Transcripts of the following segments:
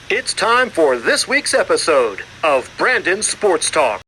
It's time for this week's episode of Brandon Sports Talk.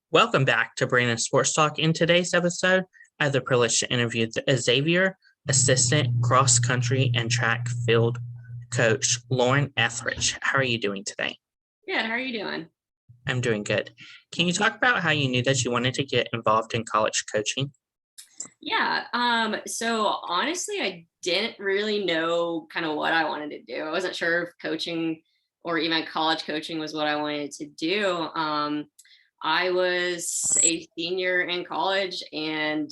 Welcome back to Brandon Sports Talk. In today's episode, I have the privilege to interview Xavier assistant cross country and track field coach Lauren Etheridge. How are you doing today? Good. How are you doing? I'm doing good. Can you talk about how you knew that you wanted to get involved in college coaching? Yeah. So honestly, I didn't really know kind of what I wanted to do. I wasn't sure if coaching or even college coaching was what I wanted to do. I was a senior in college and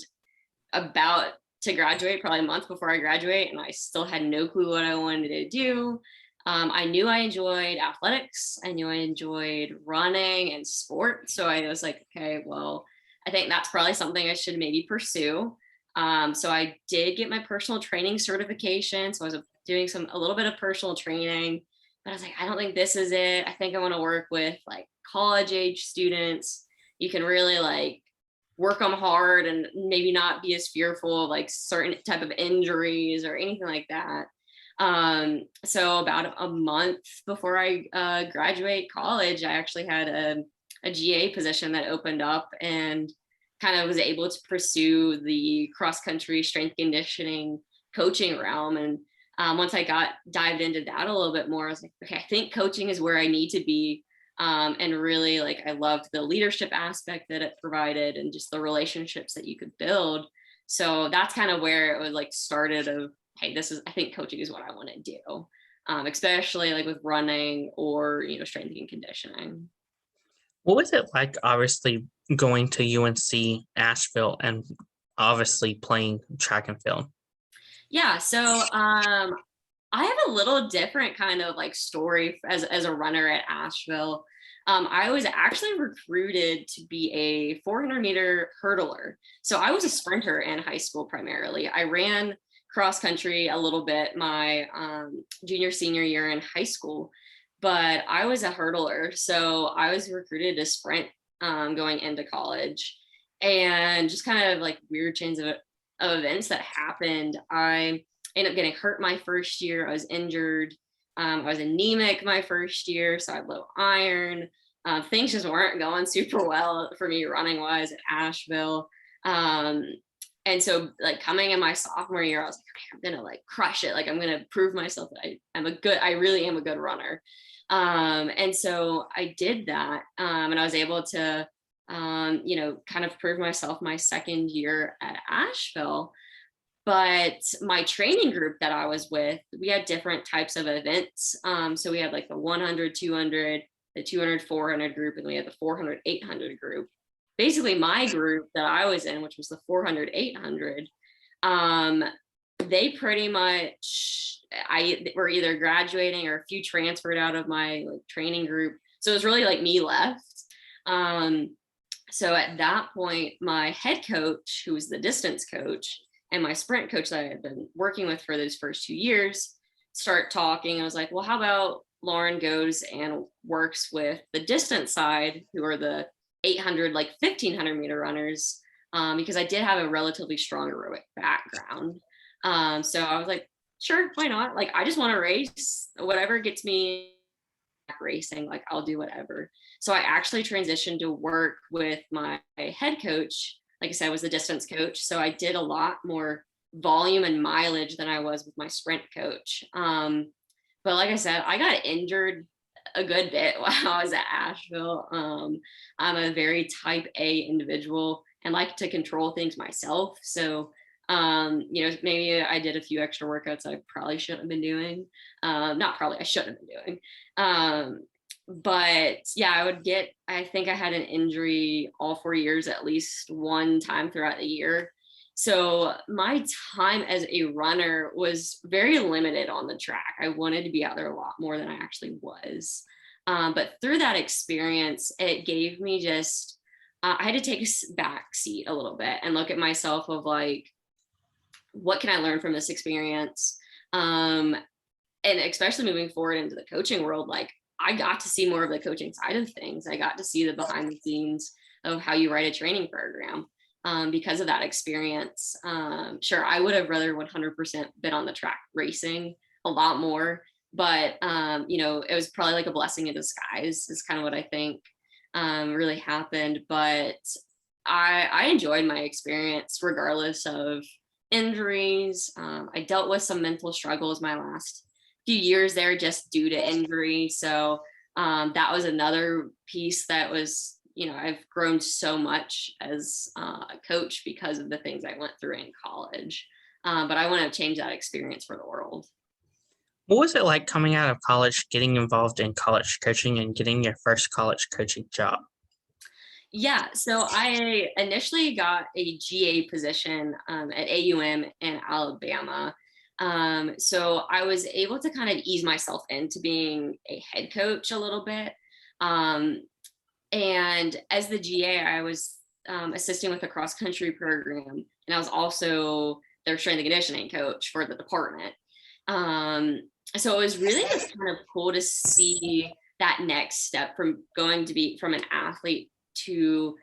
about to graduate, probably a month before I graduate, and I still had no clue what I wanted to do. I knew I enjoyed athletics. I knew I enjoyed running and sports. So I was like, okay, well, I think that's probably something I should maybe pursue. So I did get my personal training certification. So I was doing a little bit of personal training, but I was like, I don't think this is it. I think I want to work with like college age students. You can really like work them hard and maybe not be as fearful of like certain type of injuries or anything like that. So about a month before I graduate college, I actually had a GA position that opened up and kind of was able to pursue the cross country strength conditioning coaching realm. And once I got dived into that a little bit more, I was like, okay, I think coaching is where I need to be. And really like I loved the leadership aspect that it provided and just the relationships that you could build. So that's kind of where it was like started of, hey, I think coaching is what I want to do, especially like with running or, strength and conditioning. What was it like, obviously, going to UNC Ashville and obviously playing track and field? Yeah. So I have a little different kind of like story as a runner at Asheville. I was actually recruited to be a 400-meter hurdler. So I was a sprinter in high school primarily. I ran cross country a little bit my senior year in high school, but I was a hurdler. So I was recruited to sprint going into college, and just kind of like weird chains of events that happened. I ended up getting hurt my first year. I was injured. I was anemic my first year, so I had low iron. Things just weren't going super well for me running wise at Asheville. And so like coming in my sophomore year, I was like, okay, I'm gonna like crush it. Like I'm gonna prove myself that I really am a good runner. And so I did that. And I was able to, kind of prove myself my second year at Asheville. But my training group that I was with, we had different types of events. So we had like the 100, 200, the 200, 400 group, and we had the 400, 800 group. Basically, my group that I was in, which was the 400, 800, they pretty much, were either graduating or a few transferred out of my like training group. So it was really like me left. So at that point, my head coach, who was the distance coach, and my sprint coach that I had been working with for those first 2 years start talking. I was like, well, how about Lauren goes and works with the distance side, who are the 800, like 1500 meter runners, because I did have a relatively strong aerobic background. So I was like, sure, why not? Like, I just want to race. Whatever gets me racing, like I'll do whatever. So I actually transitioned to work with my head coach. Like I said, I was the distance coach. So I did a lot more volume and mileage than I was with my sprint coach. But like I said, I got injured a good bit while I was at Asheville. I'm a very type A individual, and like to control things myself. So, maybe I did a few extra workouts I probably shouldn't have been doing. Not probably, I shouldn't have been doing. But yeah, I think I had an injury all 4 years, at least one time throughout the year. So my time as a runner was very limited on the track. I wanted to be out there a lot more than I actually was. But through that experience, it gave me just, I had to take a back seat a little bit and look at myself of like, what can I learn from this experience? And especially moving forward into the coaching world, like I got to see more of the coaching side of things. I got to see the behind the scenes of how you write a training program. Because of that experience. Sure, I would have rather 100% been on the track racing a lot more, but it was probably like a blessing in disguise is kind of what I think really happened. But I enjoyed my experience regardless of injuries. I dealt with some mental struggles my last few years there just due to injury. So that was another piece that was, I've grown so much as a coach because of the things I went through in college. But I want to change that experience for the world. What was it like coming out of college, getting involved in college coaching and getting your first college coaching job? Yeah, so I initially got a GA position at AUM in Alabama. So I was able to kind of ease myself into being a head coach a little bit. And as the GA, I was assisting with a cross country program, and I was also their strength and conditioning coach for the department. So it was really just kind of cool to see that next step from going to be from an athlete to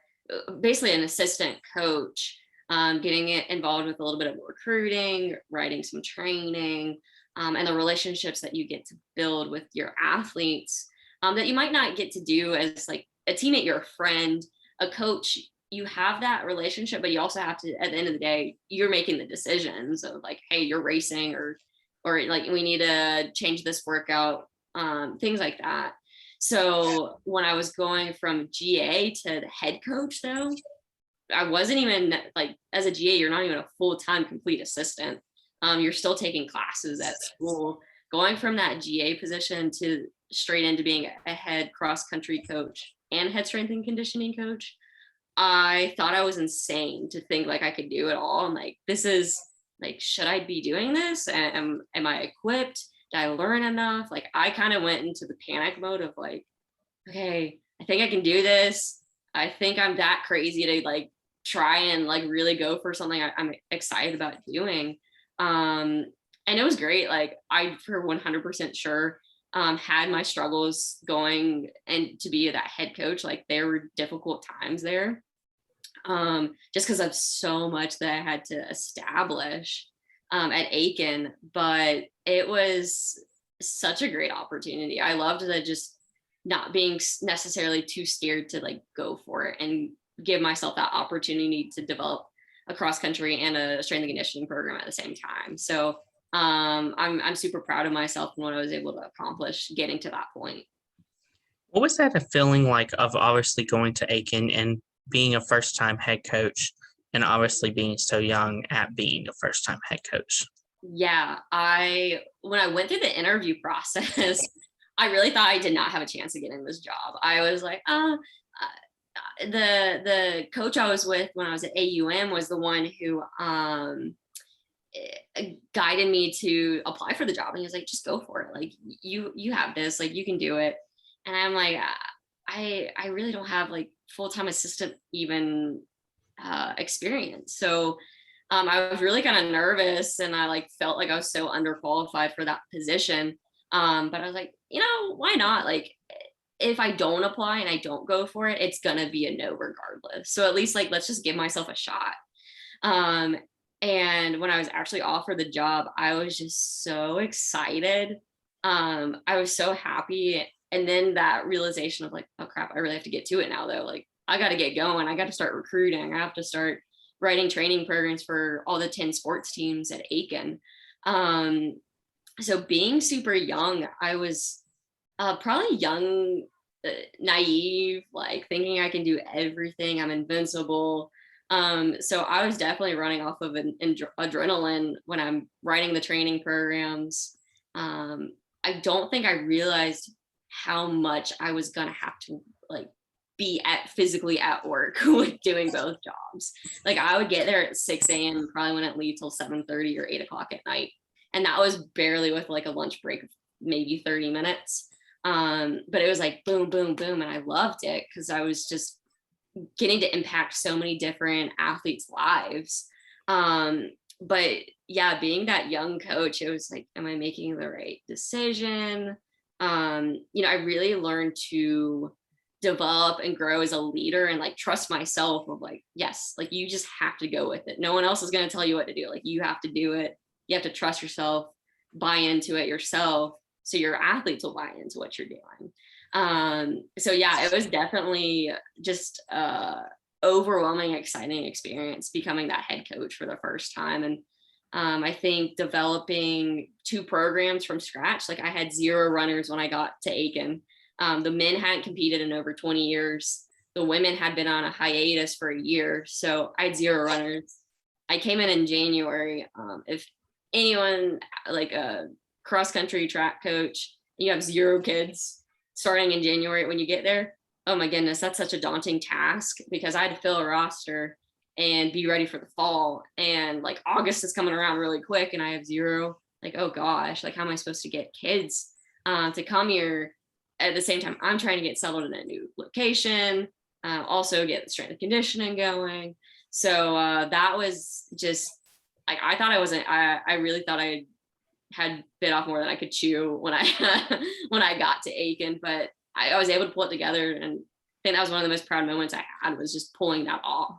basically an assistant coach, getting it involved with a little bit of recruiting, writing some training, and the relationships that you get to build with your athletes that you might not get to do as like a teammate, you're a friend, a coach, you have that relationship, but you also have to, at the end of the day, you're making the decisions of like, hey, you're racing or like we need to change this workout, things like that. So when I was going from GA to the head coach though, I wasn't even like, as a GA, you're not even a full-time complete assistant. You're still taking classes at school. Going from that GA position to straight into being a head cross-country coach and head strength and conditioning coach, I thought I was insane to think like I could do it all. I'm like, this is like, should I be doing this? Am I equipped? Did I learn enough? Like I kind of went into the panic mode of like, okay, I think I can do this. I think I'm that crazy to like try and like really go for something I'm excited about doing. And it was great. Like I, for 100% sure, had my struggles going and to be that head coach. Like there were difficult times there, just because of so much that I had to establish at Aiken. But it was such a great opportunity. I loved that, just not being necessarily too scared to like go for it and give myself that opportunity to develop a cross country and a strength and conditioning program at the same time. So I'm super proud of myself and what I was able to accomplish getting to that point. What was that a feeling like of obviously going to Aiken and being a first-time head coach and obviously being so young at being a first-time head coach? Yeah, when I went through the interview process, I really thought I did not have a chance of getting this job. I was like, the coach I was with when I was at AUM was the one who guided me to apply for the job, and he was like, just go for it, like you have this, like you can do it. And I'm like, I really don't have like full-time assistant even experience. So I was really kind of nervous, and I like felt like I was so underqualified for that position. But I was like, why not? Like if I don't apply and I don't go for it, it's gonna be a no regardless. So at least like let's just give myself a shot. And when I was actually offered the job, I was just so excited. I was so happy. And then that realization of like, oh crap, I really have to get to it now though. Like I got to get going. I got to start recruiting. I have to start writing training programs for all the 10 sports teams at Aiken. So being super young, I was probably young, naive, like thinking I can do everything. I'm invincible. So I was definitely running off of an adrenaline when I'm writing the training programs. I don't think I realized how much I was gonna have to like be physically at work with doing both jobs. Like I would get there at 6 a.m. and probably wouldn't leave till 7:30 or 8 o'clock at night. And that was barely with like a lunch break of maybe 30 minutes. But it was like boom, boom, boom. And I loved it because I was just getting to impact so many different athletes' lives. But yeah, being that young coach, it was like, am I making the right decision? I really learned to develop and grow as a leader and like trust myself of like, yes, like you just have to go with it. No one else is going to tell you what to do. Like you have to do it. You have to trust yourself, buy into it yourself. So your athletes will buy into what you're doing. So yeah, it was definitely just overwhelming, exciting experience becoming that head coach for the first time. And I think developing 2 programs from scratch, like I had 0 runners when I got to Aiken. The men hadn't competed in over 20 years. The women had been on a hiatus for a year. So I had 0 runners. I came in January. If anyone like a cross country track coach, you have 0 kids starting in January when you get there. Oh my goodness, that's such a daunting task because I had to fill a roster and be ready for the fall. And like August is coming around really quick and I have 0. Like, oh gosh, like how am I supposed to get kids to come here? At the same time, I'm trying to get settled in a new location, also get the strength and conditioning going. So that was just like, I really thought I had bit off more than I could chew when I got to Aiken, but I was able to pull it together. And I think that was one of the most proud moments I had, was just pulling that off.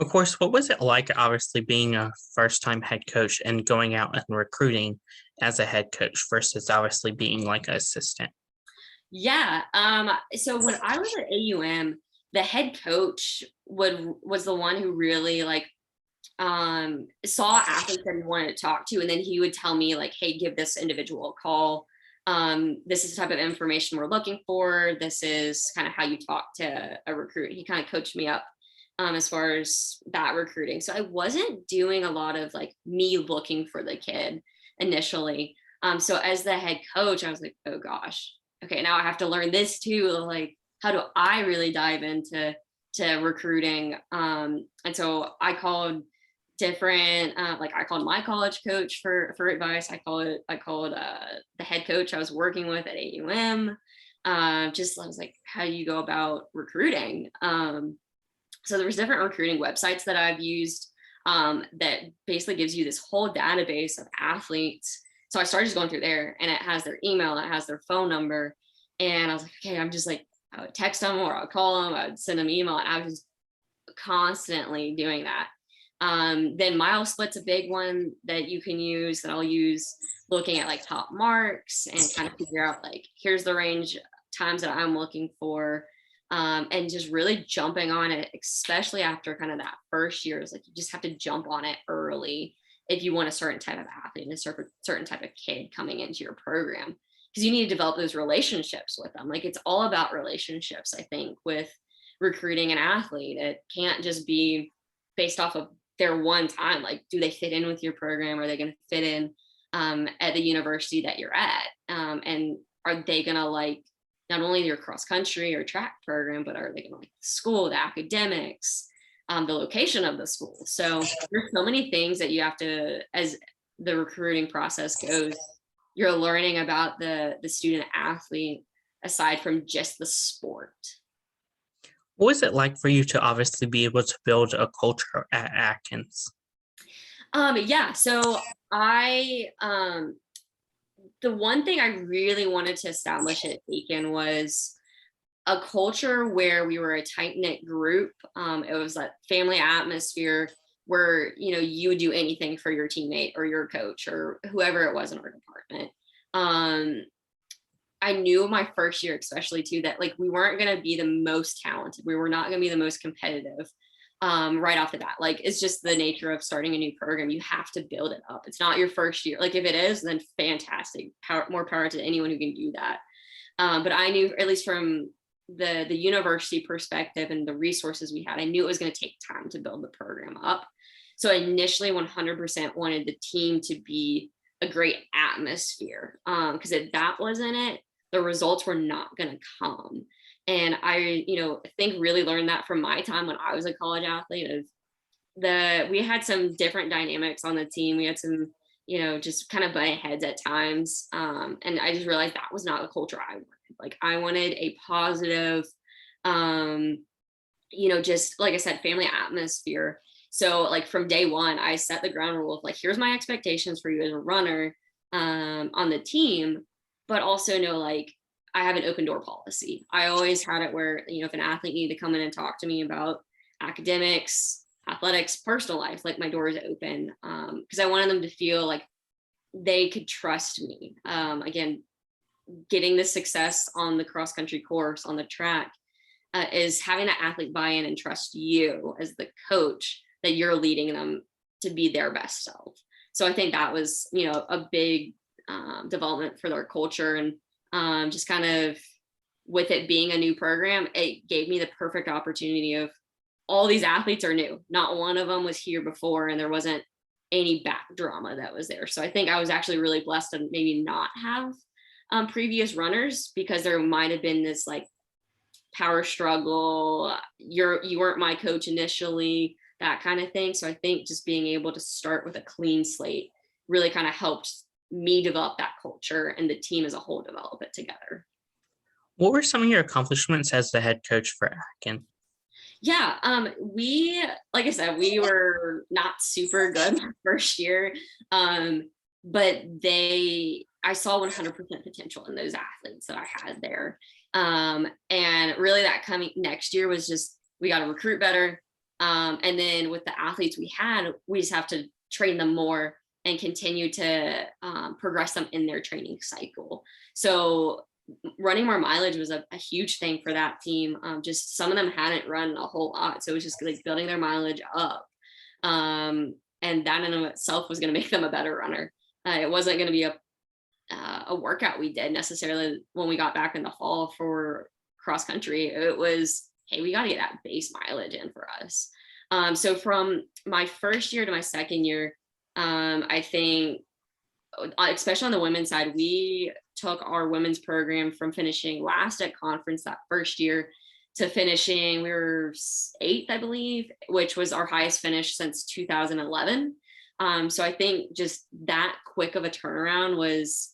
Of course, what was it like, obviously, being a first-time head coach and going out and recruiting as a head coach versus obviously being like an assistant? Yeah. So when I was at AUM, the head coach was the one who really like saw athletes that he wanted to talk to, and then he would tell me like, hey, give this individual a call. This is the type of information we're looking for. This is kind of how you talk to a recruit. He kind of coached me up as far as that recruiting. So I wasn't doing a lot of like me looking for the kid initially. So as the head coach, I was like, oh gosh, okay, now I have to learn this too. Like, how do I really dive into recruiting? And so I called different, like I called my college coach for advice. I called the head coach I was working with at AUM. I was like, how do you go about recruiting? So there was different recruiting websites that I've used that basically gives you this whole database of athletes. So I started just going through there, and it has their email, it has their phone number. And I was like, okay, I'm just like, I would text them or I'll call them, I would send them email. And I was just constantly doing that. Then Mile Split's a big one that you can use, that I'll use looking at like top marks and kind of figure out like, here's the range times that I'm looking for. And just really jumping on it, especially after kind of that first year, is like, you just have to jump on it early if you want a certain type of athlete and a certain type of kid coming into your program, because you need to develop those relationships with them. Like, it's all about relationships, I think, with recruiting an athlete. It can't just be based off of their one time. Like, do they fit in with your program? Are they going to fit in at the university that you're at? And are they going to like not only your cross country or track program, but are they going to like the school, the academics, the location of the school? So there's so many things that you have to, as the recruiting process goes, you're learning about the student athlete aside from just the sport. What was it like for you to obviously be able to build a culture at Atkins? Yeah, so I the one thing I really wanted to establish at Aiken was a culture where we were a tight-knit group. It was that family atmosphere where, you know, you would do anything for your teammate or your coach or whoever it was in our department. I knew my first year, especially too, that like we weren't going to be the most talented. We were not going to be the most competitive right off the bat. Like, it's just the nature of starting a new program. You have to build it up. It's not your first year. Like, if it is, then fantastic. More power to anyone who can do that. But I knew, at least from the university perspective and the resources we had, I knew it was going to take time to build the program up. So I initially 100% wanted the team to be a great atmosphere, because if that wasn't it, the results were not going to come. And I, I think really learned that from my time when I was a college athlete. We had some different dynamics on the team. We had some, just kind of butting heads at times. And I just realized that was not the culture I wanted. Like, I wanted a positive, just like I said, family atmosphere. So like from day one, I set the ground rule of like, here's my expectations for you as a runner on the team, but also know like I have an open door policy. I always had it where, if an athlete needed to come in and talk to me about academics, athletics, personal life, like my door is open, because I wanted them to feel like they could trust me. Again, getting the success on the cross country course, on the track, is having that athlete buy in and trust you as the coach, that you're leading them to be their best self. So I think that was, a big development for their culture. And just kind of with it being a new program, it gave me the perfect opportunity of all these athletes are new. Not one of them was here before, and there wasn't any back drama that was there. So I think I was actually really blessed to maybe not have previous runners, because there might have been this like power struggle. You weren't my coach initially, that kind of thing. So I think just being able to start with a clean slate really kind of helped me develop that culture, and the team as a whole develop it together. What were some of your accomplishments as the head coach for Aiken? Yeah, like I said, we were not super good my first year, but I saw 100% potential in those athletes that I had there. And really that coming next year was just, we got to recruit better. And then with the athletes we had, we just have to train them more and continue to progress them in their training cycle. So running more mileage was a huge thing for that team. Just some of them hadn't run a whole lot. So it was just like building their mileage up. And that in of itself was going to make them a better runner. It wasn't going to be a workout we did necessarily when we got back in the fall for cross country. It was, hey, we got to get that base mileage in for us. So from my first year to my second year, I think, especially on the women's side, we took our women's program from finishing last at conference that first year to finishing, we were 8th, I believe, which was our highest finish since 2011. So I think just that quick of a turnaround was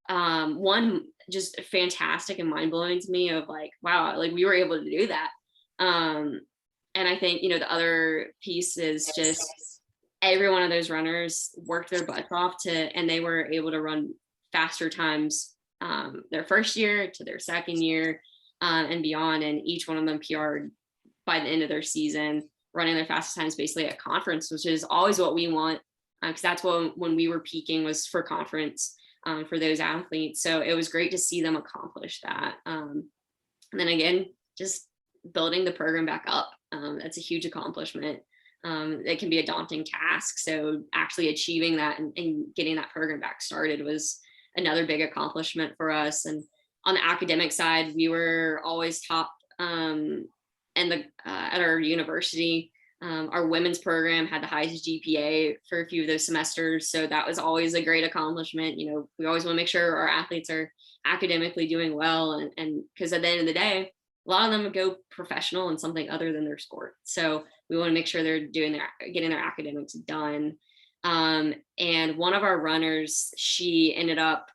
one, just fantastic and mind-blowing to me, of like, wow, like we were able to do that. And I think, the other piece is just every one of those runners worked their butts off and they were able to run faster times their first year to their second year and beyond. And each one of them PR'd by the end of their season, running their fastest times basically at conference, which is always what we want, because that's when we were peaking, was for conference for those athletes. So it was great to see them accomplish that. And then again, just building the program back up. That's a huge accomplishment. It can be a daunting task. So actually achieving that and getting that program back started was another big accomplishment for us. And on the academic side, we were always top at our university. Our women's program had the highest GPA for a few of those semesters. So that was always a great accomplishment. We always want to make sure our athletes are academically doing well. And because at the end of the day, a lot of them go professional in something other than their sport. So we want to make sure they're getting their academics done. And one of our runners, she ended up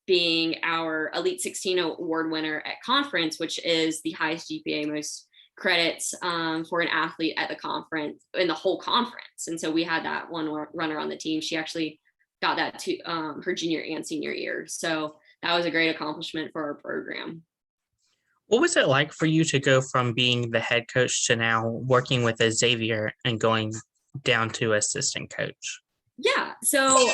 being our Elite 16 award winner at conference, which is the highest GPA, most credits for an athlete at the conference, in the whole conference. And so we had that one runner on the team. She actually got that to her junior and senior year. So that was a great accomplishment for our program. What was it like for you to go from being the head coach to now working with Xavier and going down to assistant coach? Yeah. So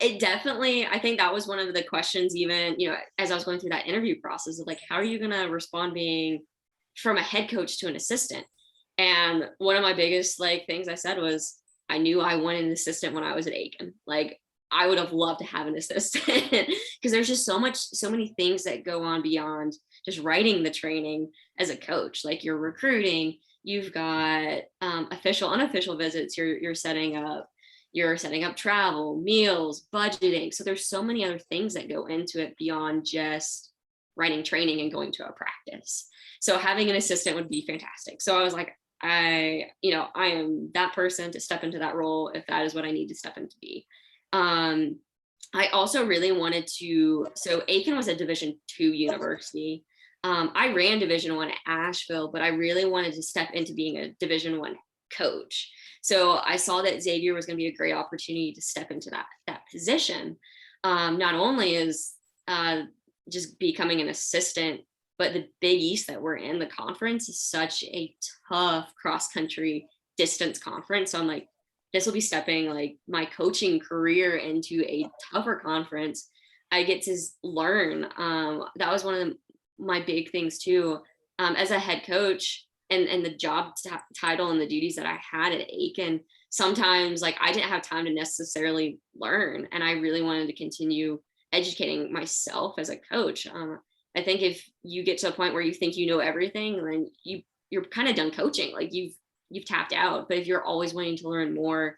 it definitely, I think that was one of the questions, even, as I was going through that interview process, of like, how are you going to respond being from a head coach to an assistant? And one of my biggest things I said was, I knew I wanted an assistant when I was at Aiken. Like, I would have loved to have an assistant because there's just so many things that go on beyond just writing the training as a coach. Like you're recruiting, you've got official, unofficial visits, you're setting up travel, meals, budgeting. So there's so many other things that go into it beyond just writing training and going to a practice. So having an assistant would be fantastic. So I was like, I am that person to step into that role if that is what I need to step into be. I also really wanted to, so Aiken was a Division II university. I ran Division I at Ashville, but I really wanted to step into being a Division I coach. So I saw that Xavier was going to be a great opportunity to step into that position. Not only is just becoming an assistant, but the Big East that we're in, the conference is such a tough cross-country distance conference. So I'm like, this will be stepping like my coaching career into a tougher conference. I get to learn. That was one of my big things too. As a head coach and the job title and the duties that I had at Aiken, sometimes like I didn't have time to necessarily learn. And I really wanted to continue educating myself as a coach. I think if you get to a point where you think you know everything, then you're kind of done coaching. Like you've tapped out. But if you're always wanting to learn more,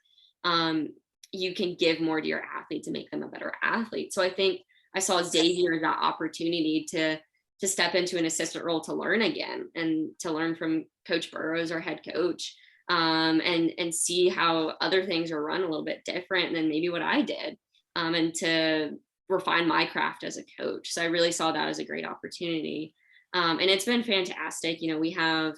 you can give more to your athlete to make them a better athlete. So I think I saw Xavier as that opportunity to step into an assistant role to learn again and to learn from Coach Burrows, our head coach, and see how other things are run a little bit different than maybe what I did, and to refine my craft as a coach. So I really saw that as a great opportunity. And it's been fantastic. You know, we have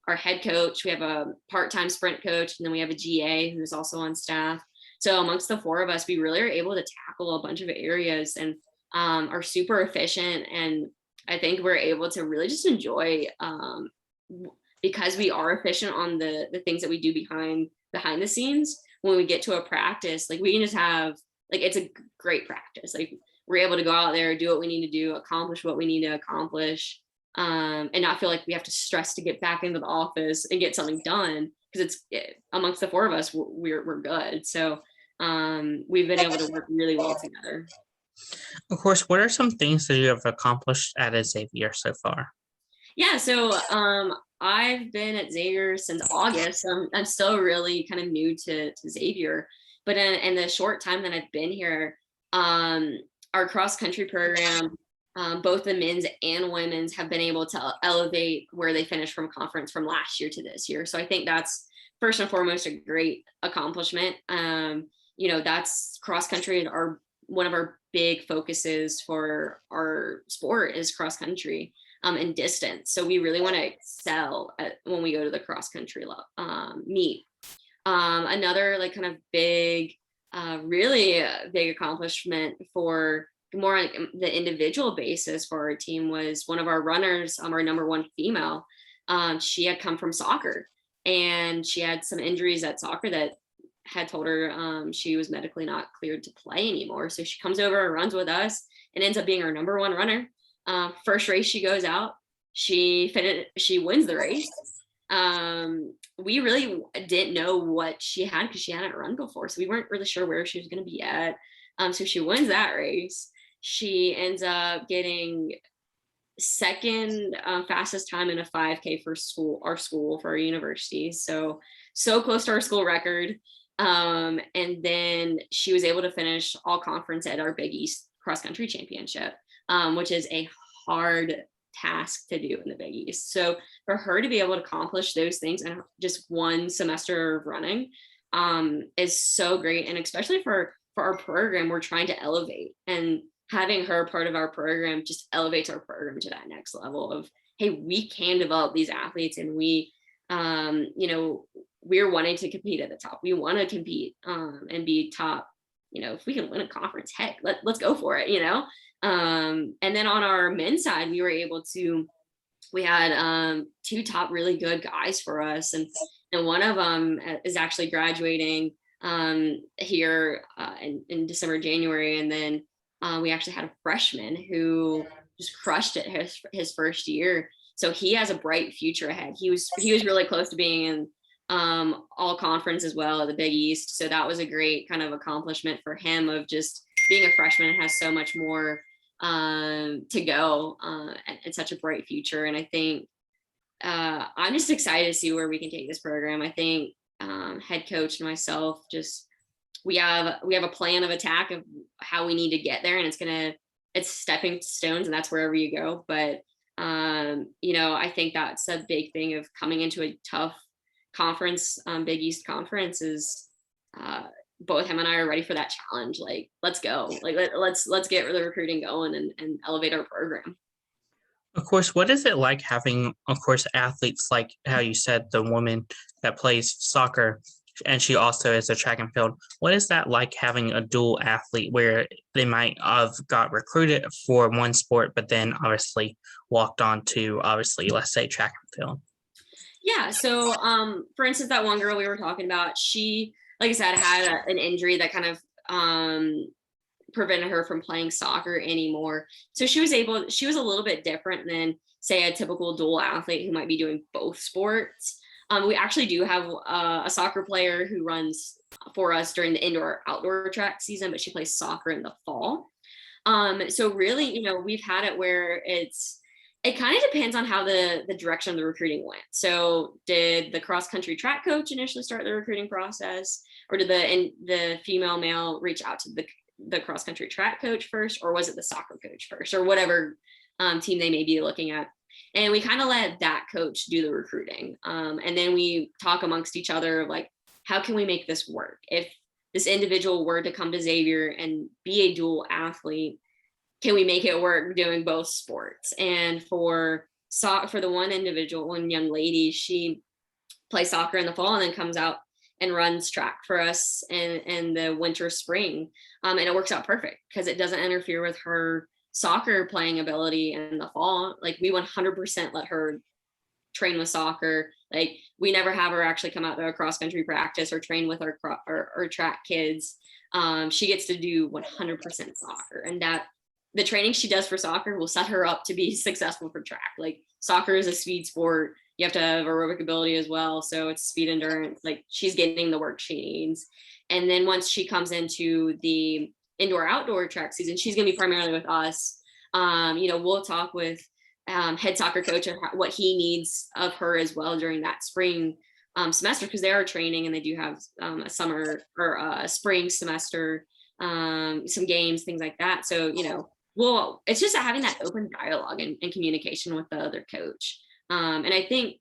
our head coach, we have a part-time sprint coach, and then we have a GA who's also on staff. So amongst the four of us, we really are able to tackle a bunch of areas and are super efficient. And I think we're able to really just enjoy, because we are efficient on the things that we do behind the scenes. When we get to a practice, like we can just have, like, it's a great practice. Like we're able to go out there, do what we need to do, accomplish what we need to accomplish, and not feel like we have to stress to get back into the office and get something done, because amongst the four of us, we're good. So we've been able to work really well together. Of course, what are some things that you have accomplished at Xavier so far? Yeah, so I've been at Xavier since August. So I'm still really kind of new to Xavier, but in the short time that I've been here, our cross country program, both the men's and women's, have been able to elevate where they finished from conference from last year to this year. So I think that's first and foremost a great accomplishment. That's cross country, and one of our big focuses for our sport is cross country and distance. So we really want to excel when we go to the cross country meet. Another like kind of big, really big accomplishment for more on the individual basis for our team was one of our runners, our number one female. She had come from soccer, and she had some injuries at soccer that had told her she was medically not cleared to play anymore. So she comes over and runs with us and ends up being our number one runner. First race she goes out, she wins the race. We really didn't know what she had because she hadn't run before. So we weren't really sure where she was going to be at. So she wins that race. She ends up getting second fastest time in a 5K for our school, for our university. So close to our school record. And then she was able to finish all conference at our Big East cross country championship, which is a hard task to do in the Big East. So for her to be able to accomplish those things in just one semester of running is so great. And especially for our program, we're trying to elevate, and having her part of our program just elevates our program to that next level of, hey, we can develop these athletes, and we're wanting to compete at the top. We want to compete and be top. If we can win a conference, heck, let's go for it, And then on our men's side, we had two top really good guys for us. And one of them is actually graduating here in December, January. And then we actually had a freshman who just crushed it his first year. So he has a bright future ahead. He was really close to being in all conference as well at the Big East. So that was a great kind of accomplishment for him of just being a freshman and has so much more to go and such a bright future. And I think I'm just excited to see where we can take this program. I think head coach and myself we have a plan of attack of how we need to get there, and it's stepping stones, and that's wherever you go. But I think that's a big thing of coming into a tough conference, Big East conference, is both him and I are ready for that challenge. Like, let's go. Like, let's get the recruiting going and elevate our program. Of course, what is it like having, of course, athletes like how you said, the woman that plays soccer, and she also is a track and field. What is that like having a dual athlete where they might have got recruited for one sport, but then obviously walked on to, obviously, let's say track and field? Yeah. So, for instance, that one girl we were talking about, she, like I said, had an injury that kind of prevented her from playing soccer anymore. So she was a little bit different than, say, a typical dual athlete who might be doing both sports. We actually do have a soccer player who runs for us during the indoor-outdoor track season, but she plays soccer in the fall. So really, we've had it where it kind of depends on how the direction of the recruiting went. So did the cross-country track coach initially start the recruiting process, or did the female male reach out to the cross-country track coach first, or was it the soccer coach first, or whatever team they may be looking at? And we kind of let that coach do the recruiting. And then we talk amongst each other, like, how can we make this work? If this individual were to come to Xavier and be a dual athlete, can we make it work doing both sports? And for the one young lady, she plays soccer in the fall and then comes out and runs track for us in the winter, spring. And it works out perfect because it doesn't interfere with her soccer playing ability in the fall. Like, we 100% let her train with soccer. Like, we never have her actually come out to a cross country practice or train with our track kids. She gets to do 100% soccer, and that the training she does for soccer will set her up to be successful for track. Like, soccer is a speed sport. You have to have aerobic ability as well. So it's speed endurance. Like, she's getting the work she needs. And then once she comes into the indoor-outdoor track season, she's going to be primarily with us. We'll talk with head soccer coach of what he needs of her as well during that spring semester, because they are training and they do have a summer or a spring semester, some games, things like that. So, it's just having that open dialogue and communication with the other coach. And I think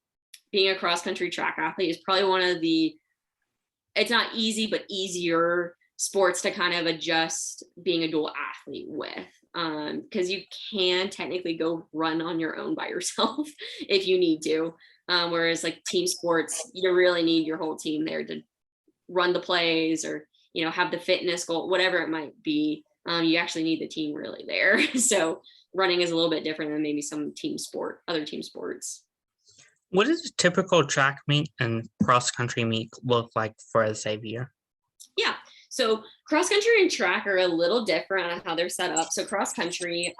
being a cross-country track athlete is probably one of it's not easy, but easier sports to kind of adjust being a dual athlete with, because you can technically go run on your own by yourself if you need to, whereas like team sports, you really need your whole team there to run the plays or have the fitness goal, whatever it might be. You actually need the team really there. So running is a little bit different than maybe some other team sports. What does a typical track meet and cross-country meet look like for Xavier? Yeah. So cross country and track are a little different on how they're set up. So cross country,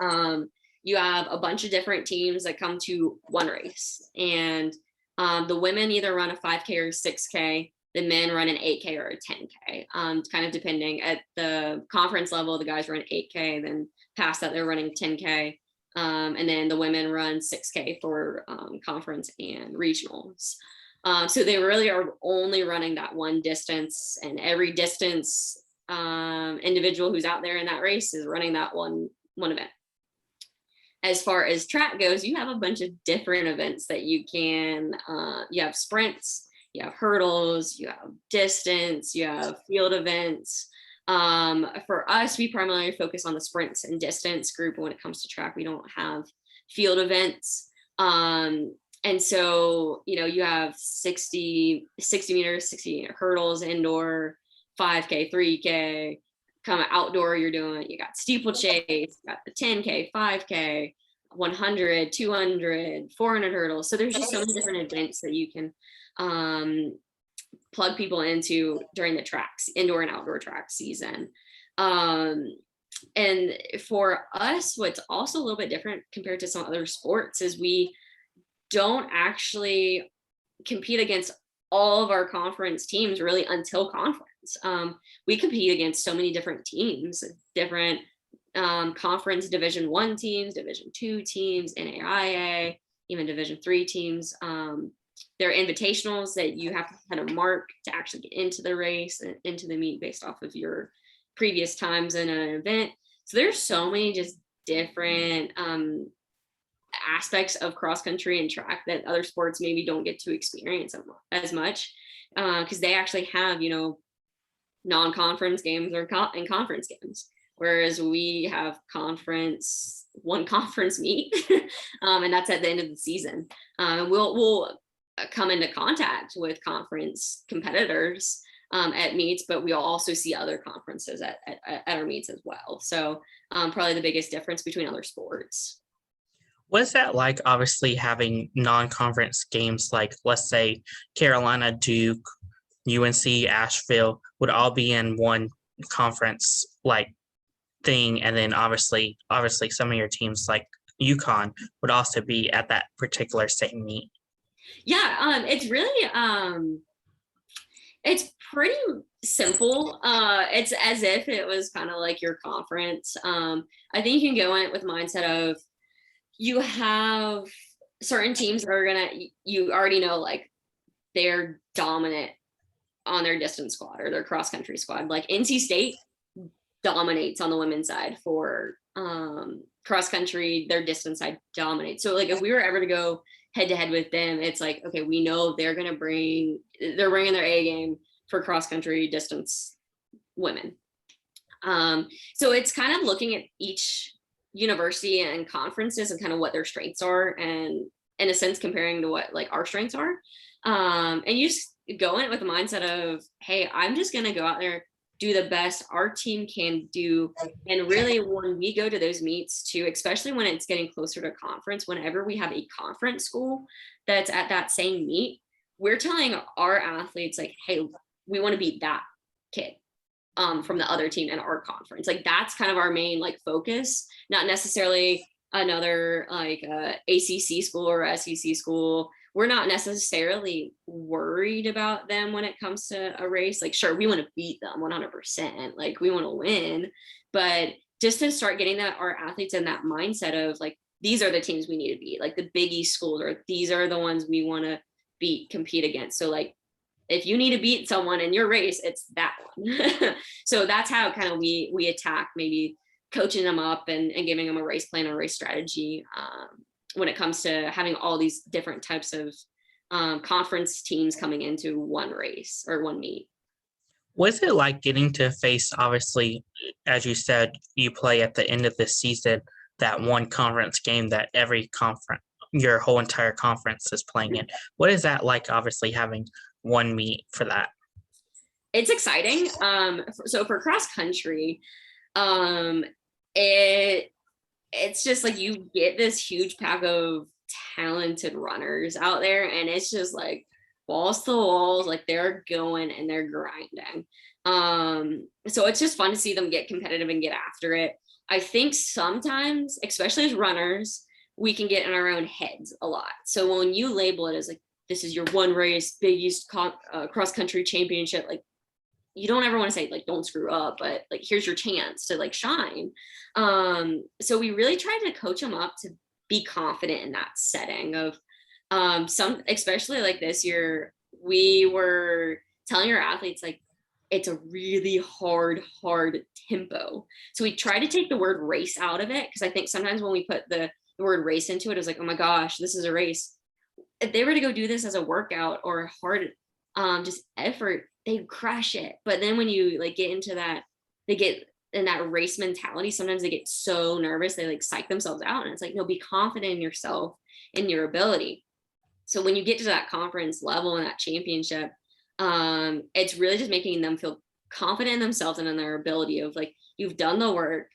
you have a bunch of different teams that come to one race, and the women either run a 5K or 6K. The men run an 8K or a 10K, kind of depending. At the conference level, the guys run 8K, then past that they're running 10K, and then the women run 6K for conference and regionals. So they really are only running that one distance, and every distance individual who's out there in that race is running that one event. As far as track goes, you have a bunch of different events that you can, you have sprints, you have hurdles, you have distance, you have field events. For us, we primarily focus on the sprints and distance group. When it comes to track, we don't have field events. And so, you have 60 meters, 60 hurdles, indoor, 5K, 3K, come outdoor, you got steeplechase, you got the 10K, 5K, 100, 200, 400 hurdles. So there's just so many different events that you can plug people into during the tracks, indoor and outdoor track season. And for us, what's also a little bit different compared to some other sports is we don't actually compete against all of our conference teams really until conference. We compete against so many different teams, different conference Division I teams, Division II teams, NAIA, even Division III teams. There are invitationals that you have to kind of mark to actually get into the race and into the meet based off of your previous times in an event. So there's so many just different aspects of cross country and track that other sports maybe don't get to experience as much, because they actually have, you know, non-conference games or and conference games, whereas we have one conference meet and that's at the end of the season. And we'll come into contact with conference competitors at meets, but we'll also see other conferences at our meets as well. So probably the biggest difference between other sports. What's that like, obviously, having non-conference games like, let's say, Carolina, Duke, UNC, Ashville would all be in one conference like thing, and then obviously some of your teams like UConn would also be at that particular same meet? Yeah, it's really it's pretty simple. It's as if it was kind of like your conference. I think you can go in it with mindset of, you have certain teams that are you already know, like, they're dominant on their distance squad or their cross country squad. Like NC State dominates on the women's side for cross country, their distance side dominates. So like if we were ever to go head to head with them, it's like, okay, we know they're bringing their A game for cross country distance women. So it's kind of looking at each university and conferences and kind of what their strengths are, and in a sense comparing to what like our strengths are. And you just go in it with a mindset of, hey, I'm just going to go out there, do the best our team can do. And really, when we go to those meets too, especially when it's getting closer to conference, whenever we have a conference school that's at that same meet, we're telling our athletes like, hey, we want to beat that kid from the other team in our conference. Like that's kind of our main like focus, not necessarily another like ACC school or SEC school. We're not necessarily worried about them when it comes to a race. Like, sure, we want to beat them 100%. Like we want to win, but just to start getting our athletes in that mindset of like, these are the teams we need to beat, like the Big East schools, or these are the ones we want to compete against. So like, if you need to beat someone in your race, it's that one. So that's how kind of we attack, maybe coaching them up and giving them a race plan or race strategy when it comes to having all these different types of conference teams coming into one race or one meet. What's it like getting to face, obviously, as you said, you play at the end of the season, that one conference game that every conference, your whole entire conference is playing in? What is that like, obviously, having one meet for that? It's exciting. So for cross country, it's just like you get this huge pack of talented runners out there, and it's just like balls to the walls, like they're going and they're grinding. So it's just fun to see them get competitive and get after it. I think sometimes, especially as runners, we can get in our own heads a lot. So when you label it as like, this is your one race, Big East cross country championship, like you don't ever want to say like, don't screw up, but like, here's your chance to like shine. So we really tried to coach them up to be confident in that setting of especially like this year, we were telling our athletes, like, it's a really hard tempo. So we try to take the word race out of it, because I think sometimes when we put the word race into it, it's like, oh my gosh, this is a race. If they were to go do this as a workout or a hard just effort, they crush it. But then when you like get into that, they get in that race mentality, sometimes they get so nervous, they like psych themselves out. And it's like, no, be confident in yourself and your ability. So when you get to that conference level and that championship, it's really just making them feel confident in themselves and in their ability of like, you've done the work,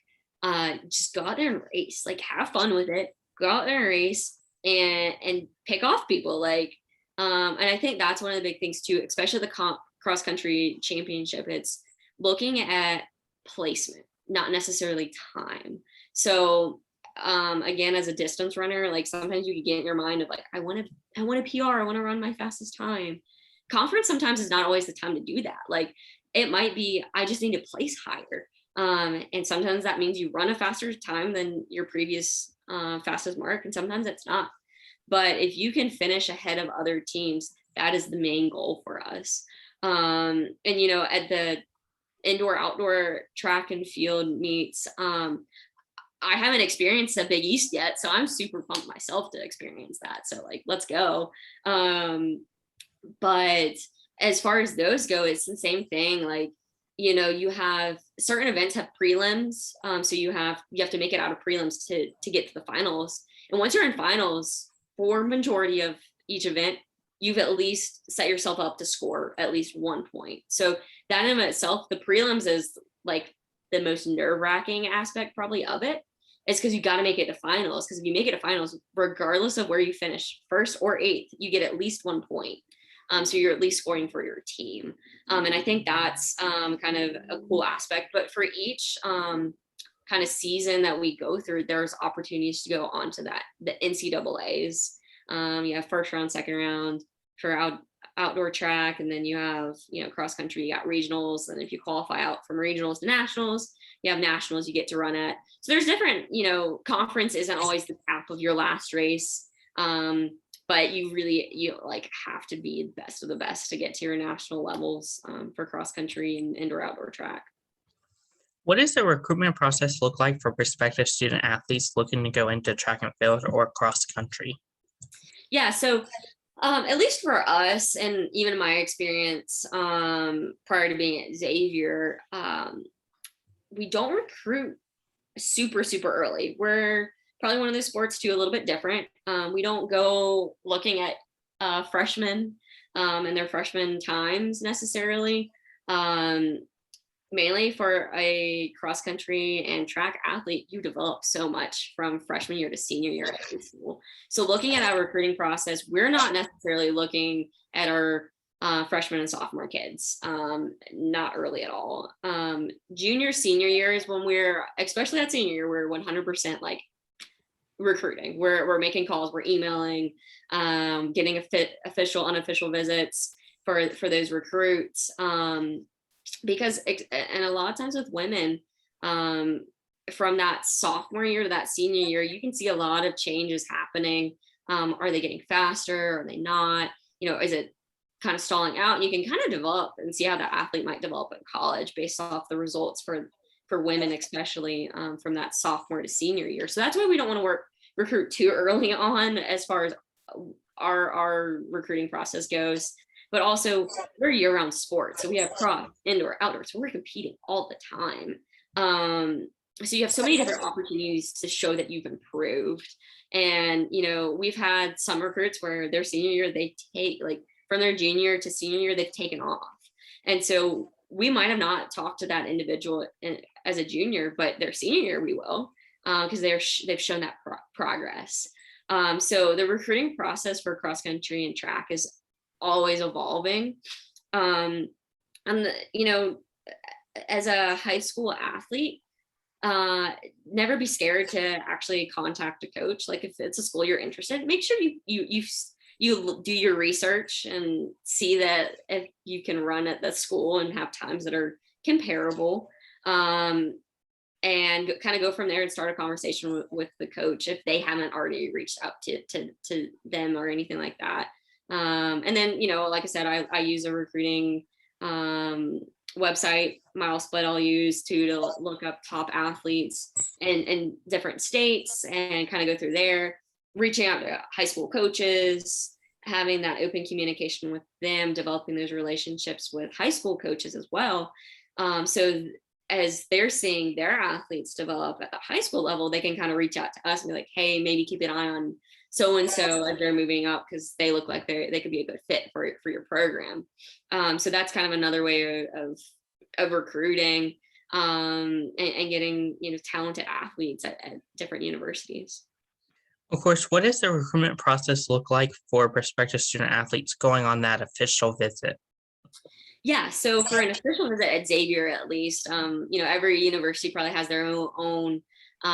just go out there and race, like have fun with it, go out there and race and pick off people. Like, and I think that's one of the big things too, especially the cross country championship. It's looking at placement, not necessarily time. So again, as a distance runner, like sometimes you can get in your mind of like, I want to PR, I want to run my fastest time. conference sometimes is not always the time to do that. Like it might be, I just need to place higher. And sometimes that means you run a faster time than your previous fastest mark, and sometimes it's not. But if you can finish ahead of other teams, that is the main goal for us. And at the indoor outdoor track and field meets, I haven't experienced the Big East yet, so I'm super pumped myself to experience that. So like, let's go. But as far as those go, it's the same thing. Like, you have certain events have prelims. So you have to make it out of prelims to get to the finals. And once you're in finals for majority of each event, you've at least set yourself up to score at least 1 point. So that in itself, the prelims is like the most nerve-wracking aspect probably of it. It's because you got to make it to finals. Because if you make it to finals, regardless of where you finish, first or eighth, you get at least 1 point. So you're at least scoring for your team. And I think that's kind of a cool aspect. But for each kind of season that we go through, there's opportunities to go on to the NCAAs. You have first round, second round for outdoor track, and then you have cross country, you got regionals, and if you qualify out from regionals to nationals, you have nationals you get to run at. So there's different, conference isn't always the cap of your last race, but you like have to be the best of the best to get to your national levels for cross country and indoor outdoor track. What does the recruitment process look like for prospective student athletes looking to go into track and field or cross country? Yeah, so at least for us, and even my experience prior to being at Xavier, we don't recruit super early. We're probably one of those sports too, a little bit different. We don't go looking at freshmen and their freshman times necessarily. Mainly for a cross country and track athlete, you develop so much from freshman year to senior year at high school. So looking at our recruiting process, we're not necessarily looking at our freshman and sophomore kids, not early at all. Junior, senior year is when especially at senior year, we're 100% like recruiting. We're making calls, we're emailing, getting official, unofficial visits for those recruits. Because, and a lot of times with women, from that sophomore year to that senior year, you can see a lot of changes happening. Are they getting faster? Are they not? Is it kind of stalling out? And you can kind of develop and see how the athlete might develop in college based off the results for women, especially from that sophomore to senior year. So that's why we don't want to recruit too early on as far as our recruiting process goes. But also we're year-round sports. So we have cross, indoor, outdoor. So we're competing all the time. So you have so many different opportunities to show that you've improved. And, we've had some recruits where their senior year, they take like from their junior to senior year, they've taken off. And so we might have not talked to that individual as a junior, but their senior year we will, because they've shown that progress. So the recruiting process for cross country and track is always evolving. And as a high school athlete, never be scared to actually contact a coach. Like if it's a school you're interested in, make sure you do your research and see that if you can run at the school and have times that are comparable, and kind of go from there and start a conversation with the coach if they haven't already reached out to them or anything like that. And then, like I said, I use a recruiting website, MileSplit, I'll use to look up top athletes in different states and kind of go through there, reaching out to high school coaches, having that open communication with them, developing those relationships with high school coaches as well. So as they're seeing their athletes develop at the high school level, they can kind of reach out to us and be like, hey, maybe keep an eye on so-and-so as they're moving up because they look like they could be a good fit for your program. So that's kind of another way of recruiting and getting, talented athletes at different universities. Of course, what does the recruitment process look like for prospective student athletes going on that official visit? Yeah, so for an official visit at Xavier, at least, every university probably has their own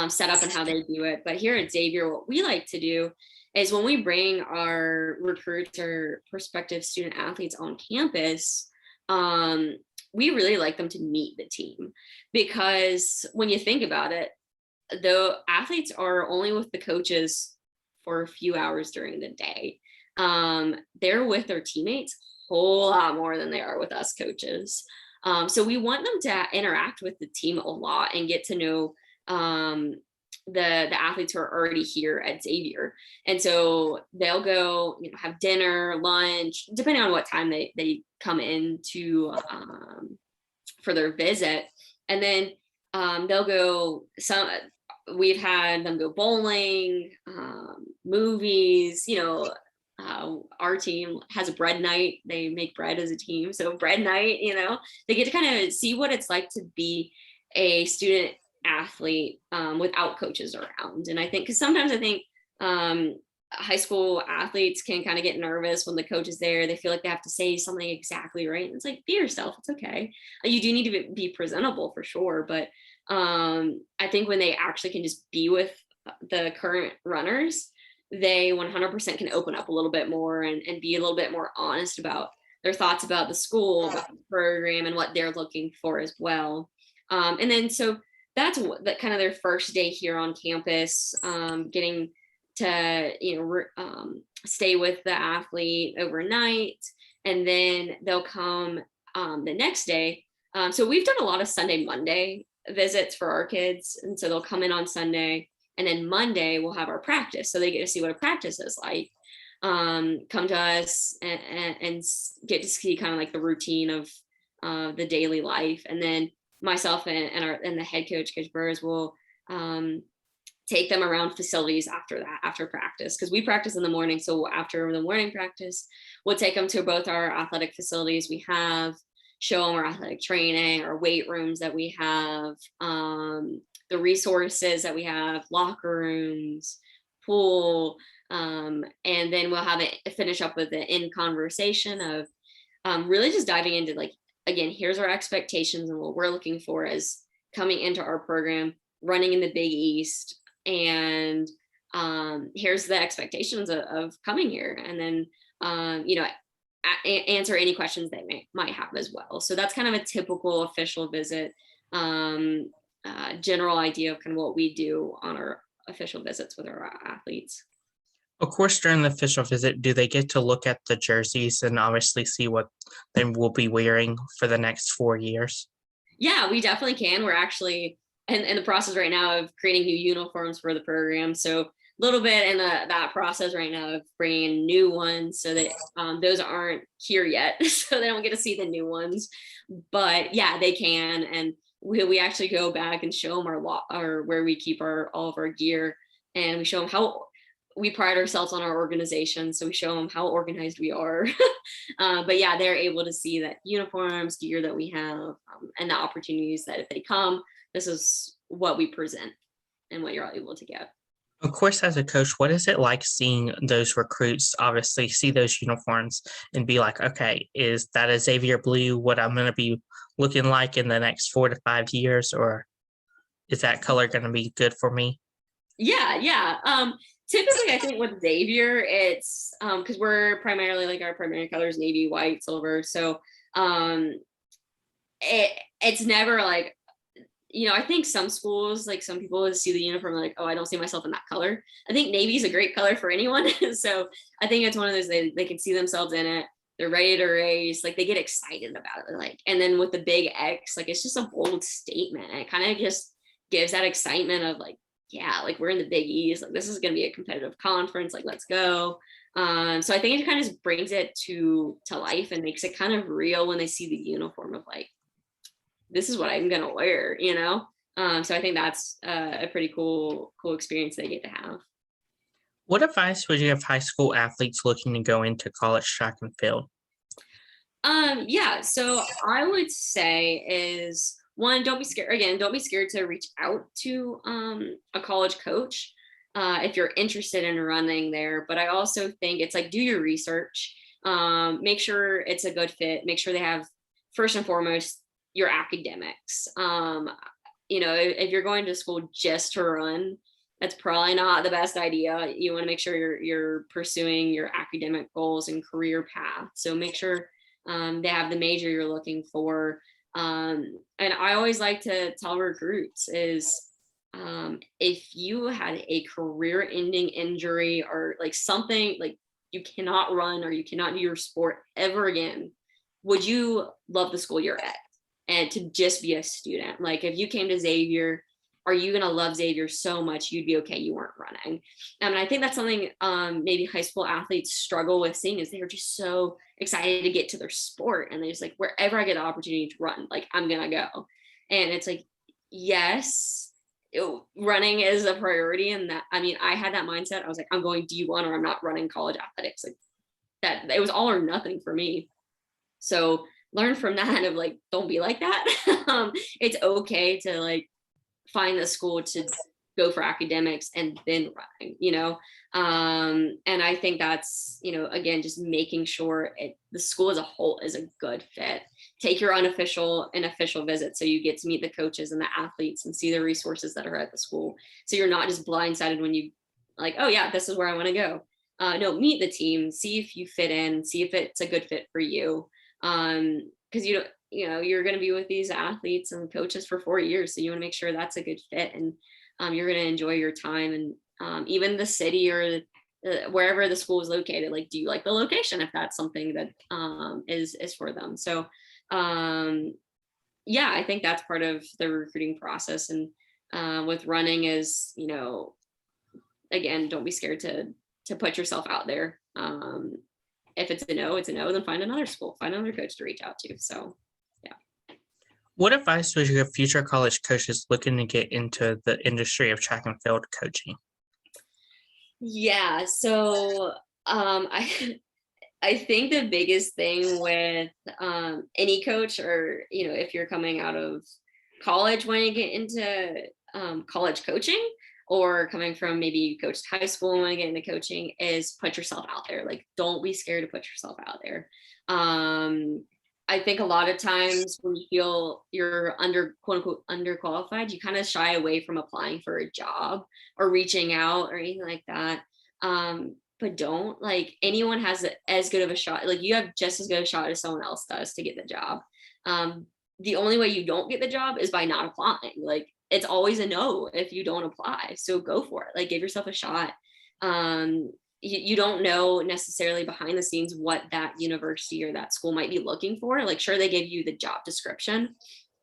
setup and how they do it. But here at Xavier, what we like to do is when we bring our recruits or prospective student athletes on campus, we really like them to meet the team, because when you think about it, the athletes are only with the coaches for a few hours during the day. They're with their teammates a whole lot more than they are with us coaches. So we want them to interact with the team a lot and get to know the athletes who are already here at Xavier. And so they'll go, have dinner, lunch, depending on what time they come in to for their visit. And then they'll go, we've had them go bowling, movies, our team has a bread night. They make bread as a team. So bread night, they get to kind of see what it's like to be a student athlete without coaches around. And I think, because sometimes I think high school athletes can kind of get nervous when the coach is there. They feel like they have to say something exactly right. And it's like, be yourself. It's okay. You do need to be presentable for sure. But I think when they actually can just be with the current runners, they 100% can open up a little bit more and be a little bit more honest about their thoughts about the school, about the program, and what they're looking for as well. And then so that's kind of their first day here on campus, getting to stay with the athlete overnight, and then they'll come the next day. So we've done a lot of Sunday, Monday visits for our kids, and so they'll come in on Sunday, and then Monday we'll have our practice, so they get to see what a practice is like. Come to us and get to see kind of like the routine of the daily life, and then myself and the head coach, Coach Burrs, will take them around facilities after practice, because we practice in the morning. So after the morning practice, we'll take them to both our athletic facilities we have, show them our athletic training, our weight rooms that we have, the resources that we have, locker rooms, pool, and then we'll have it finish up with an in conversation of really just diving into, like, again, here's our expectations and what we're looking for as coming into our program, running in the Big East, and here's the expectations of coming here, and then answer any questions they might have as well. So that's kind of a typical official visit, general idea of kind of what we do on our official visits with our athletes. Of course, during the official visit, do they get to look at the jerseys and obviously see what they will be wearing for the next 4 years? Yeah, we definitely can. We're actually in the process right now of creating new uniforms for the program. So a little bit in that process right now of bringing in new ones, so that those aren't here yet, so they don't get to see the new ones. But yeah, they can. And we actually go back and show them our where we keep all of our gear, and we show them how we pride ourselves on our organization. So we show them how organized we are. But yeah, they're able to see that uniforms, gear that we have, and the opportunities that if they come, this is what we present and what you're able to get. Of course, as a coach, what is it like seeing those recruits obviously see those uniforms and be like, okay, is that a Xavier blue what I'm going to be looking like in the next 4 to 5 years, or is that color going to be good for me? Yeah. Typically, I think with Xavier, it's because we're primarily, like, our primary colors navy, white, silver. So it's never like, I think some schools, like some people see the uniform like, oh, I don't see myself in that color. I think navy is a great color for anyone. So I think it's one of those, they can see themselves in it. They're ready to race. Like, they get excited about it. Like, and then with the big X, like, it's just a bold statement. And it kind of just gives that excitement of like, yeah, like, we're in the Big East. Like, this is going to be a competitive conference. Like, let's go. So I think it kind of just brings it to life and makes it kind of real when they see the uniform of like, this is what I'm going to wear, So I think that's a pretty cool experience they get to have. What advice would you give high school athletes looking to go into college track and field? Yeah, so I would say is, one, don't be scared. Again, don't be scared to reach out to a college coach if you're interested in running there. But I also think it's like, do your research, make sure it's a good fit, make sure they have, first and foremost, your academics. If you're going to school just to run, that's probably not the best idea. You want to make sure you're pursuing your academic goals and career path. So make sure they have the major you're looking for. And I always like to tell recruits is if you had a career-ending injury or like something like you cannot run or you cannot do your sport ever again, would you love the school you're at and to just be a student? Like if you came to Xavier, are you going to love Xavier so much you'd be okay you weren't running? And I think that's something maybe high school athletes struggle with seeing is they're just so excited to get to their sport and they just like, wherever I get the opportunity to run, like I'm going to go. And it's like, yes, running is a priority. And that, I mean, I had that mindset. I was like, I'm going D1 or I'm not running college athletics. Like that, it was all or nothing for me. So learn from that of like, don't be like that. It's okay to like find the school to go for academics and then running, you know? And I think that's, you know, again, just making sure the school as a whole is a good fit. Take your unofficial and official visits so you get to meet the coaches and the athletes and see the resources that are at the school. So you're not just blindsided when you like, oh yeah, this is where I want to go. No, meet the team, see if you fit in, see if it's a good fit for you. Because you know, you're going to be with these athletes and coaches for 4 years. So you want to make sure that's a good fit and you're going to enjoy your time and even the city or wherever the school is located. Like, do you like the location if that's something that is for them? So yeah, I think that's part of the recruiting process. And with running is, you know, again, don't be scared to put yourself out there. If it's a no, it's a no, then find another school, find another coach to reach out to. So What advice would you give future college coaches looking to get into the industry of track and field coaching? yeah, so I think the biggest thing with any coach or, you know, if you're coming out of college when you get into college coaching or coming from maybe you coached high school and want to get into coaching is put yourself out there. Like, don't be scared to put yourself out there. I think a lot of times when you feel you're quote unquote underqualified, you kind of shy away from applying for a job or reaching out or anything like that. But don't, like, anyone has as good of a shot. Like, you have just as good a shot as someone else does to get the job. The only way you don't get the job is by not applying. Like, it's always a no if you don't apply. So go for it. Like, give yourself a shot. You don't know necessarily behind the scenes what that university or that school might be looking for. Like, sure, they give you the job description,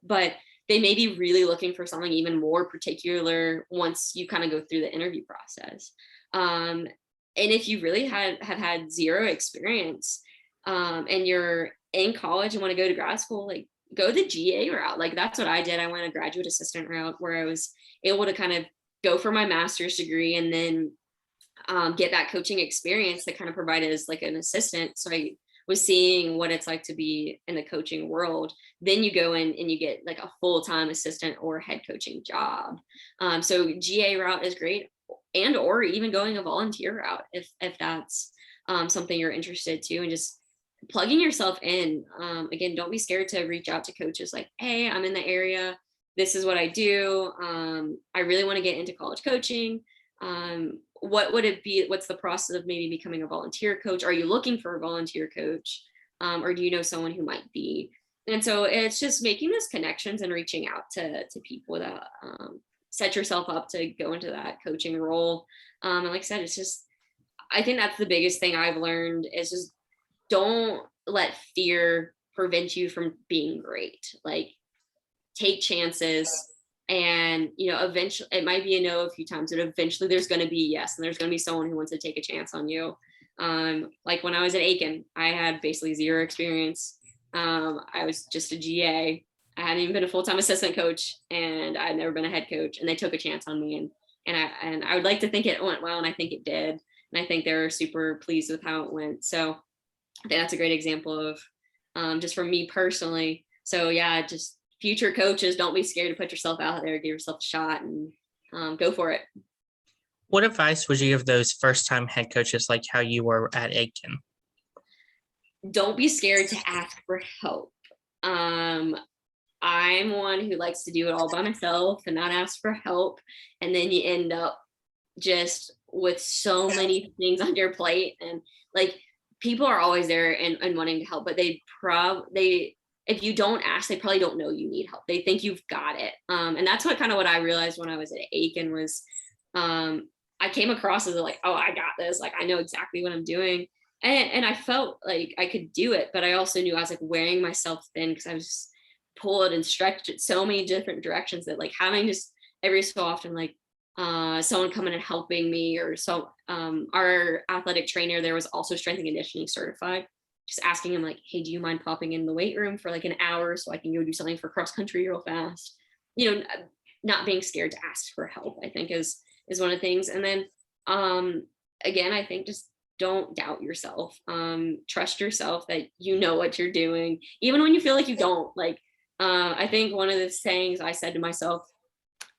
but they may be really looking for something even more particular once you kind of go through the interview process. And if you really have had zero experience and you're in college and want to go to grad school, like, go the GA route. Like, that's what I did. I went a graduate assistant route where I was able to kind of go for my master's degree and then get that coaching experience that kind of provided as like an assistant. So I was seeing what it's like to be in the coaching world. Then you go in and you get like a full-time assistant or head coaching job. So GA route is great, and or even going a volunteer route if that's something you're interested to, and just plugging yourself in. Again, don't be scared to reach out to coaches like, hey, I'm in the area, this is what I do, I really want to get into college coaching. What would it be? What's the process of maybe becoming a volunteer coach? Are you looking for a volunteer coach? Or do you know someone who might be? And so it's just making those connections and reaching out to people that set yourself up to go into that coaching role. And like I said, it's just, I think that's the biggest thing I've learned is just don't let fear prevent you from being great. Like, take chances. And, you know, eventually it might be a no a few times, but eventually there's going to be yes. And there's going to be someone who wants to take a chance on you. Like when I was at Aiken, I had basically zero experience. I was just a GA. I hadn't even been a full-time assistant coach, and I'd never been a head coach, and they took a chance on me. And I would like to think it went well, and I think it did. And I think they were super pleased with how it went. So I think that's a great example of just for me personally. So yeah, just future coaches, don't be scared to put yourself out there, give yourself a shot, and go for it. What advice would you give those first-time head coaches like how you were at Aiken? Don't be scared to ask for help. I'm one who likes to do it all by myself and not ask for help. And then you end up just with so many things on your plate, and like people are always there and wanting to help, but they if you don't ask, they probably don't know you need help. They think you've got it. And that's what I realized when I was at Aiken was I came across as like, oh, I got this. Like, I know exactly what I'm doing. And I felt like I could do it, but I also knew I was like wearing myself thin because I was just pulled and stretched in so many different directions that like having just every so often, like someone coming and helping me, or so our athletic trainer there was also strength and conditioning certified, just asking him like, hey, do you mind popping in the weight room for like an hour so I can go do something for cross country real fast? You know, not being scared to ask for help, I think is one of the things. And then again, I think just don't doubt yourself. Trust yourself that you know what you're doing, even when you feel like you don't. Like I think one of the sayings I said to myself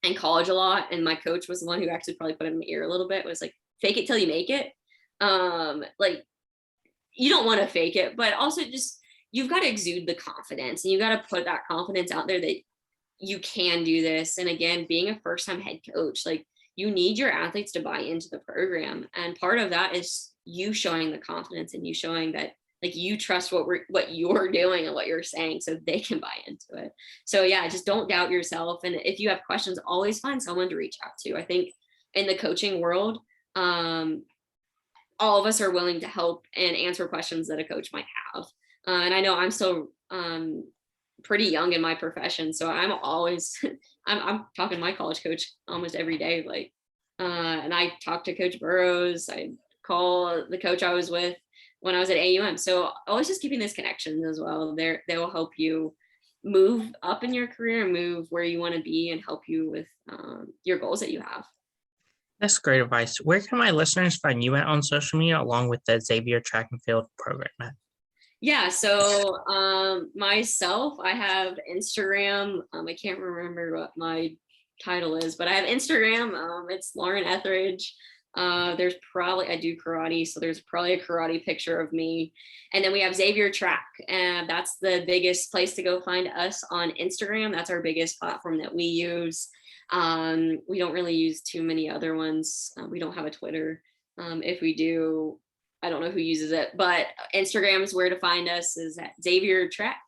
in college a lot, and my coach was the one who actually probably put it in my ear a little bit, was like, fake it till you make it. Like, you don't want to fake it, but also just you've got to exude the confidence, and you got to put that confidence out there that you can do this. And again, being a first-time head coach, like you need your athletes to buy into the program, and part of that is you showing the confidence and you showing that like you trust what you're doing and what you're saying, so they can buy into it. So yeah, just don't doubt yourself, and if you have questions, always find someone to reach out to. I think in the coaching world, all of us are willing to help and answer questions that a coach might have. And I know I'm still pretty young in my profession, so I'm always I'm talking to my college coach almost every day. Like, and I talk to Coach Burrows. I call the coach I was with when I was at AUM. So always just keeping these connections as well. They will help you move up in your career and move where you want to be, and help you with your goals that you have. That's great advice. Where can my listeners find you at on social media, along with the Xavier track and field program at? Yeah, so myself, I have Instagram. I can't remember what my title is, but I have Instagram. It's Lauren Etheridge. There's probably, I do karate, so there's probably a karate picture of me. And then we have Xavier Track, and that's the biggest place to go find us on Instagram. That's our biggest platform that we use. We don't really use too many other ones. We don't have a Twitter. If we do, I don't know who uses it, but Instagram is where to find us, is at Xavier Track.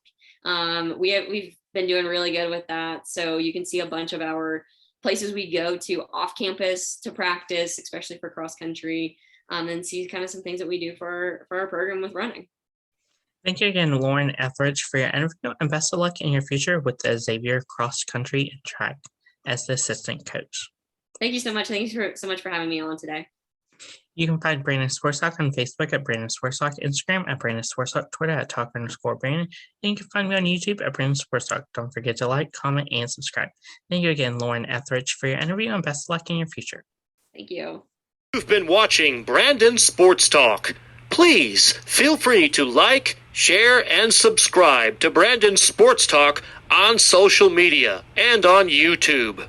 We've been doing really good with that. So you can see a bunch of our places we go to off campus to practice, especially for cross country, and see kind of some things that we do for our program with running. Thank you again, Lauren Etheridge, for your interview, and best of luck in your future with the Xavier cross country and track as the assistant coach. Thank you so much. Thank you so much for having me on today. You can find Brandon Sports Talk on Facebook at Brandon Sports Talk, Instagram at Brandon Sports Talk, Twitter at Talk_Brandon, and you can find me on YouTube at Brandon Sports Talk. Don't forget to like, comment, and subscribe. Thank you again, Lauren Etheridge, for your interview, and best of luck in your future. Thank you. You've been watching Brandon Sports Talk. Please feel free to like, share, and subscribe to Brandon Sports Talk on social media and on YouTube.